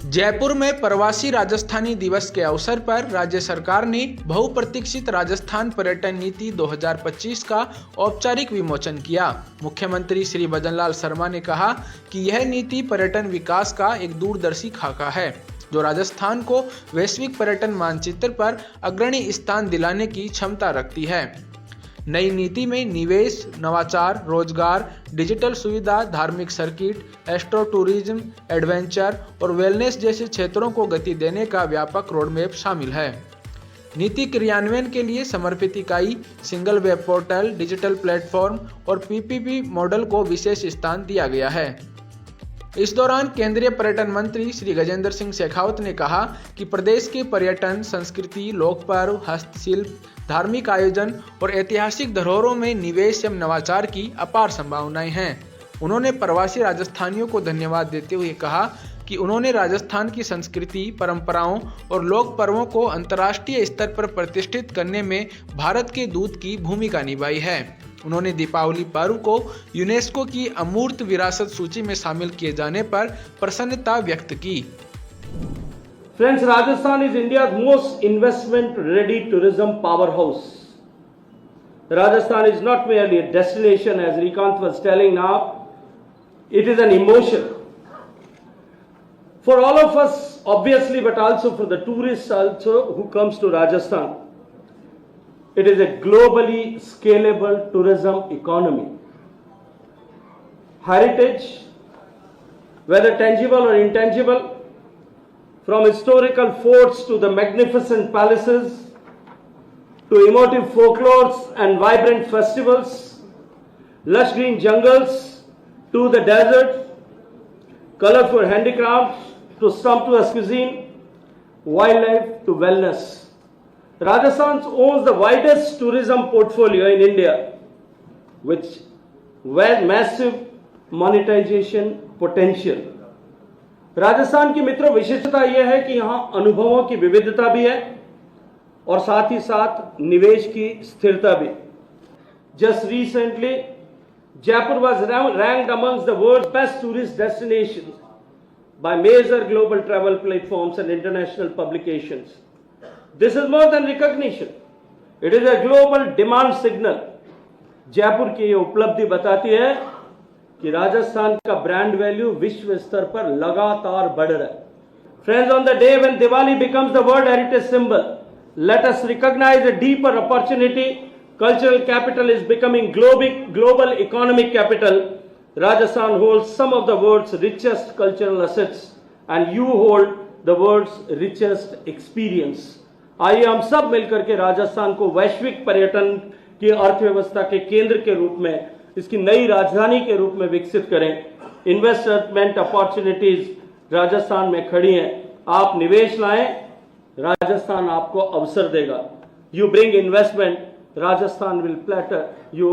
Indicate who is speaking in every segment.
Speaker 1: जयपुर में प्रवासी राजस्थानी दिवस के अवसर पर राज्य सरकार ने बहुप्रतीक्षित राजस्थान पर्यटन नीति 2025 का औपचारिक विमोचन किया। मुख्यमंत्री श्री भजनलाल शर्मा ने कहा कि यह नीति पर्यटन विकास का एक दूरदर्शी खाका है, जो राजस्थान को वैश्विक पर्यटन मानचित्र पर अग्रणी स्थान दिलाने की क्षमता रखती है। नई नीति में निवेश, नवाचार, रोजगार, डिजिटल सुविधा, धार्मिक सर्किट, एस्ट्रो टूरिज्म, एडवेंचर और वेलनेस जैसे क्षेत्रों को गति देने का व्यापक रोडमैप शामिल है। नीति क्रियान्वयन के लिए समर्पित इकाई, single web portal, digital platform और पीपीपी मॉडल को विशेष स्थान दिया गया है। इस दौरान केंद्रीय पर्यटन मंत्री श्री गजेंद्र सिंह शेखावत ने कहा कि प्रदेश के पर्यटन, संस्कृति, लोक पर्व, हस्तशिल्प, धार्मिक आयोजन और ऐतिहासिक धरोहरों में निवेश एवं नवाचार की अपार संभावनाएं हैं। उन्होंने प्रवासी राजस्थानियों को धन्यवाद देते हुए कहा कि उन्होंने राजस्थान की संस्कृति, परंपराओं और लोक पर्वों को अंतर्राष्ट्रीय स्तर पर प्रतिष्ठित करने में भारत के दूत की भूमिका निभाई है। उन्होंने दीपावली पर्व को यूनेस्को की अमूर्त विरासत सूची में शामिल किए जाने पर प्रसन्नता व्यक्त की।
Speaker 2: Friends, Rajasthan is India's most investment-ready tourism powerhouse. Rajasthan is not merely a destination, as Srikanth was telling now. It is an emotion for all of us, obviously, but also for the tourists also who comes to Rajasthan. It is a globally scalable tourism economy. Heritage, whether tangible or intangible, from historical forts to the magnificent palaces, to emotive folklores and vibrant festivals, lush green jungles to the desert, colorful handicrafts to sumptuous cuisine, wildlife to wellness. Rajasthan owns the widest tourism portfolio in India, with massive monetization potential. Rajasthan की मित्रों विशेषता यह है कि यहाँ अनुभवों की विविधता भी है और साथ ही साथ निवेश की स्थिरता भी। Just recently, Jaipur was ranked amongst the world's best tourist destinations by major global travel platforms and international publications. This is more than recognition. It is a global demand signal. Jaipur की ये उपलब्धि बताती है कि राजस्थान का ब्रांड वैल्यू विश्व स्तर पर लगातार बढ़ रहा है। Friends, on the day when Diwali becomes the World Heritage Symbol, let us recognize a deeper opportunity. Cultural capital is becoming global economic capital. Rajasthan holds some of the world's richest cultural assets, and you hold the world's richest experience. आइए हम सब मिलकर के राजस्थान को वैश्विक पर्यटन की अर्थव्यवस्था के केंद्र के रूप में, इसकी नई राजधानी के रूप में विकसित करें। इन्वेस्टमेंट अपॉर्चुनिटीज राजस्थान में खड़ी हैं। आप निवेश लाएं, राजस्थान आपको अवसर देगा। You bring investment, Rajasthan will platter you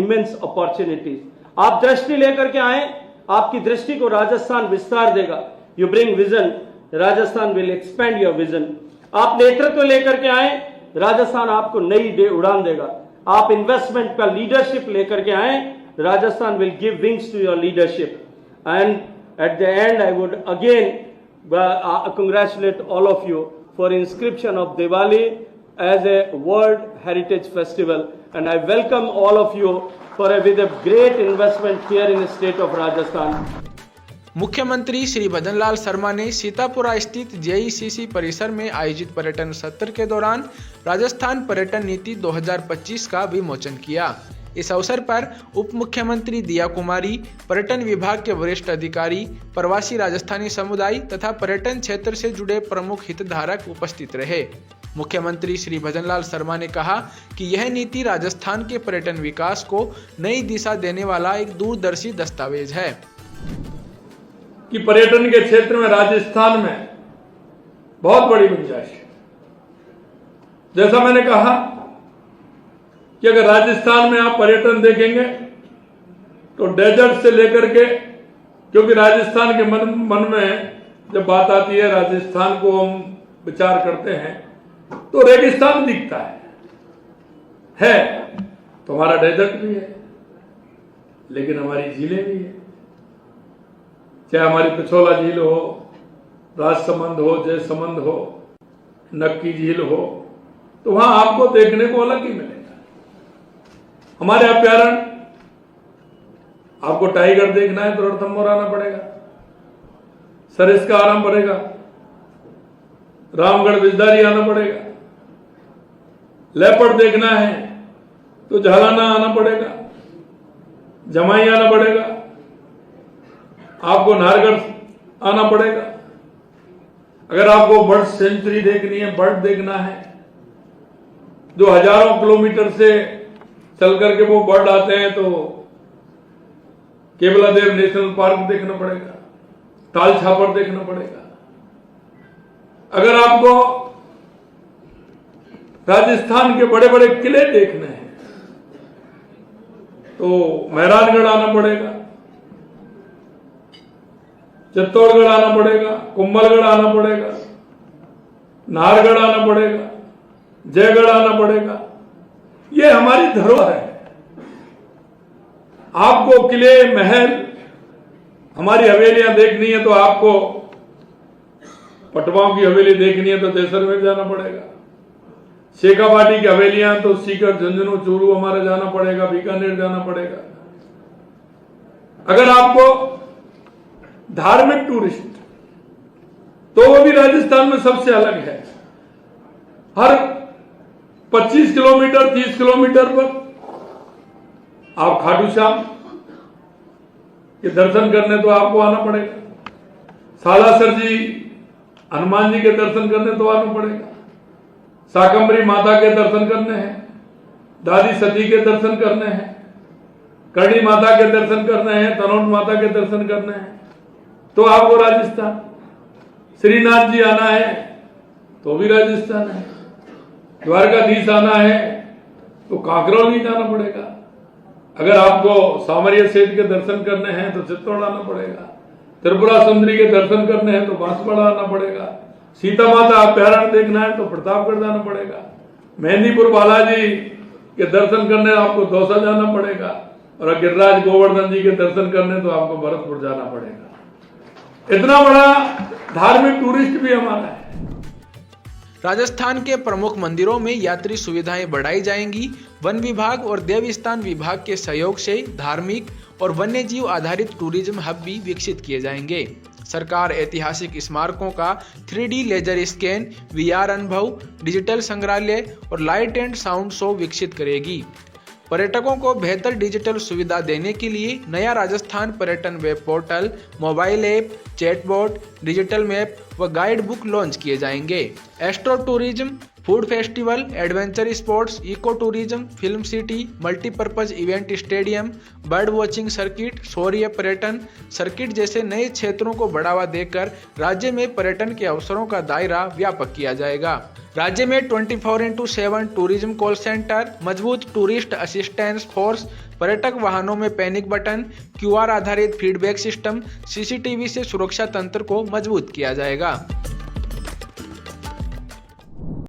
Speaker 2: immense opportunities. आप दृष्टि लेकर के आए, आपकी दृष्टि को राजस्थान विस्तार देगा। You bring vision, Rajasthan will expand your vision. आप नेतृत्व लेकर के आए, राजस्थान आपको नई उड़ान देगा। आप इन्वेस्टमेंट का लीडरशिप लेकर के आए, Rajasthan will give wings to your leadership. And at the end I would again congratulate all of you for inscription of Diwali as a World Heritage Festival, and I welcome all of you with a great investment here in the state of Rajasthan.
Speaker 1: मुख्यमंत्री श्री भजनलाल शर्मा ने सीतापुरा स्थित JECC परिसर में आयोजित पर्यटन सत्र के दौरान राजस्थान पर्यटन नीति 2025 का विमोचन किया। इस अवसर पर उप मुख्यमंत्री दिया कुमारी, पर्यटन विभाग के वरिष्ठ अधिकारी, प्रवासी राजस्थानी समुदाय तथा पर्यटन क्षेत्र से जुड़े प्रमुख हितधारक उपस्थित रहे। मुख्यमंत्री श्री भजनलाल शर्मा ने कहा कि यह नीति राजस्थान के पर्यटन विकास को नई दिशा देने वाला एक दूरदर्शी दस्तावेज है
Speaker 3: कि पर्यटन के क्षेत्र में राजस्थान में बहुत बड़ी गुंजाइश है। जैसा मैंने कहा कि अगर राजस्थान में आप पर्यटन देखेंगे तो डेजर्ट से लेकर के, क्योंकि राजस्थान के मन में जब बात आती है, राजस्थान को हम विचार करते हैं तो रेगिस्तान दिखता है तो हमारा डेजर्ट भी है, लेकिन हमारी झीलें भी है। चाहे हमारी पिछोला झील हो, राजसमंद हो, जयसमंद हो, नक्की झील हो, तो वहां आपको देखने को अलग ही मिलेगा। हमारे अभ्यारण्य, आपको टाइगर देखना है तो रणथंभौर आना पड़ेगा, सरिस्का आना पड़ेगा, रामगढ़ बिजदारी आना पड़ेगा। लेपर्ड देखना है तो झालाना आना पड़ेगा, जमाई आना पड़ेगा, आपको नाहरगढ़ आना पड़ेगा। अगर आपको बर्ड सेंचुरी देखनी है, बर्ड देखना है, जो हजारों किलोमीटर से चल करके वो बर्ड आते हैं, तो केवलादेव नेशनल पार्क देखना पड़ेगा, ताल छापर देखना पड़ेगा। अगर आपको राजस्थान के बड़े बड़े किले देखने हैं तो मेहरानगढ़ आना पड़ेगा, चित्तौड़गढ़ आना पड़ेगा, कुंभलगढ़ आना पड़ेगा, नाहरगढ़ आना पड़ेगा, जयगढ़ आना पड़ेगा। ये हमारी धरोहर है। आपको किले, महल, हमारी हवेलियां देखनी है तो आपको पटवाओं की हवेली देखनी है तो जैसलमेर जाना पड़ेगा। शेखावाटी की हवेलियां तो सीकर, झुंझुनू, चूरू हमारा जाना पड़ेगा, बीकानेर जाना पड़ेगा। अगर आपको धार्मिक टूरिस्ट, तो वो भी राजस्थान में सबसे अलग है। हर 25 किलोमीटर, 30 किलोमीटर पर आप खाटू श्याम के दर्शन करने तो आपको आना पड़ेगा, सालासर जी, हनुमान जी के दर्शन करने तो आना पड़ेगा, शाकंभरी माता के दर्शन करने हैं, दादी सती के दर्शन करने हैं, करणी माता के दर्शन करने हैं, तनोट माता के दर्शन करने हैं, तो आपको राजस्थान। श्रीनाथ जी आना है तो भी राजस्थान है, द्वारकाधीश आना है तो कांकरौली जाना पड़ेगा। अगर आपको सामरिया सेठ के दर्शन करने हैं तो चित्तौड़ आना पड़ेगा, त्रिपुरा सुंदरी के दर्शन करने हैं तो बांसवाड़ा आना पड़ेगा, सीता माता अभ्यारण्य देखना है तो प्रतापगढ़ जाना पड़ेगा, मेहंदीपुर बालाजी के दर्शन करने आपको दौसा जाना पड़ेगा, और गिरिराज गोवर्धन जी के दर्शन करने तो आपको भरतपुर जाना पड़ेगा। इतना बड़ा धार्मिक टूरिस्ट भी हमारा है।
Speaker 1: राजस्थान के प्रमुख मंदिरों में यात्री सुविधाएं बढ़ाई जाएंगी। वन विभाग और देवस्थान विभाग के सहयोग से धार्मिक और वन्य जीव आधारित टूरिज्म हब भी विकसित किए जाएंगे। सरकार ऐतिहासिक स्मारकों का 3D लेजर स्कैन, VR अनुभव, डिजिटल संग्रहालय और लाइट एंड साउंड शो विकसित करेगी। पर्यटकों को बेहतर डिजिटल सुविधा देने के लिए नया राजस्थान पर्यटन web portal, mobile app, chatbot, digital map व गाइड बुक लॉन्च किए जाएंगे। Astro tourism, food festival, adventure sports, eco tourism, film city, multipurpose event stadium, bird watching circuit, शौर्य पर्यटन सर्किट जैसे नए क्षेत्रों को बढ़ावा देकर राज्य में पर्यटन के अवसरों का दायरा व्यापक किया जाएगा। राज्य में 24/7 टूरिज्म कॉल सेंटर, मजबूत टूरिस्ट असिस्टेंस फोर्स, पर्यटक वाहनों में पैनिक बटन, QR आधारित फीडबैक सिस्टम, CCTV से सुरक्षा तंत्र को मजबूत किया जाएगा।